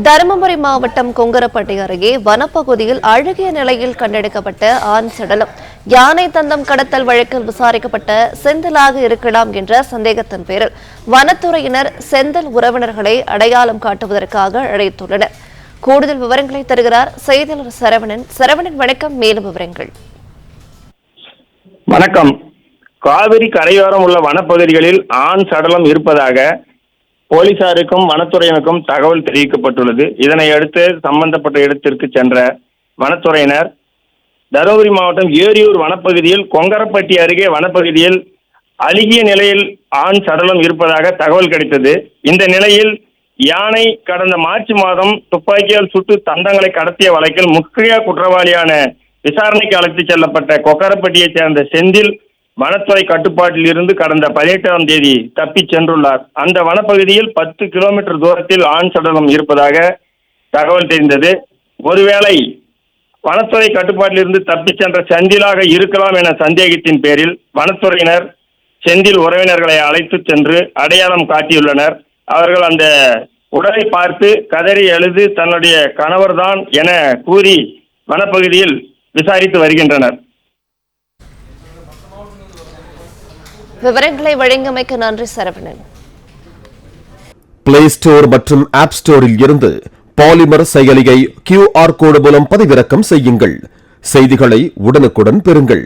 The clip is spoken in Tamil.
தருமபுரி மாவட்டம் கொங்கரப்பட்டி அருகே வனப்பகுதியில் அழுகிய நிலையில் கண்டெடுக்கப்பட்ட ஆண் சடலம் யானை தந்தம் கடத்தல் வழக்கில் விசாரிக்கப்பட்ட செந்திலாக இருக்கலாம் என்ற சந்தேகத்தின் பேரில் வனத்துறையினர் செந்தில் உறவினர்களை அடையாளம் காட்டுவதற்காக அழைத்துள்ளனர். கூடுதல் விவரங்களை தருகிறார் செய்தியாளர் சரவணன். சரவணன், வணக்கம். மேலும் விவரங்கள். வணக்கம். காவிரி கரையோரம் உள்ள வனப்பகுதிகளில் ஆண் சடலம் இருப்பதாக போலீசாருக்கும் வனத்துறையினருக்கும் தகவல் தெரிவிக்கப்பட்டுள்ளது. இதனை அடுத்து சம்பந்தப்பட்ட இடத்திற்கு சென்ற வனத்துறையினர் தருமபுரி மாவட்டம் ஏரியூர் வனப்பகுதியில் கொங்கரப்பட்டி அருகே வனப்பகுதியில் அழுகிய நிலையில் ஆண் சடலம் இருப்பதாக தகவல் கிடைத்தது. இந்த நிலையில் யானை கடந்த மார்ச் மாதம் துப்பாக்கியால் சுட்டு தந்தங்களை கடத்திய வழக்கில் முக்கிய குற்றவாளியான விசாரணைக்கு அழைத்துச் செல்லப்பட்ட கொக்கரப்பட்டியைச் சேர்ந்த செந்தில் வனத்துறை கட்டுப்பாட்டில் இருந்து கடந்த 18ஆம் தேதி தப்பிச் சென்றுள்ளார். அந்த வனப்பகுதியில் 10 கிலோமீட்டர் தூரத்தில் ஆண் சடலம் இருப்பதாக தகவல் தெரிந்தது. ஒருவேளை வனத்துறை கட்டுப்பாட்டில் இருந்து தப்பிச் சென்ற செந்திலாக இருக்கலாம் என சந்தேகத்தின் பேரில் வனத்துறையினர் செந்தில் உறவினர்களை அழைத்து சென்று அடையாளம் காட்டியுள்ளனர். அவர்கள் அந்த உடலை பார்த்து கதறி அழுது தன்னுடைய கணவர்தான் என கூறி வனப்பகுதியில் விசாரித்து வருகின்றனர். விவரங்களை வழங்கியமைக்கு நன்றி சரவணன். பிளே ஸ்டோர் மற்றும் ஆப் ஸ்டோரில் இருந்து பாலிமர் செயலியை QR கோடு மூலம் பதிவிறக்கம் செய்யுங்கள். செய்திகளை உடனுக்குடன் பெறுங்கள்.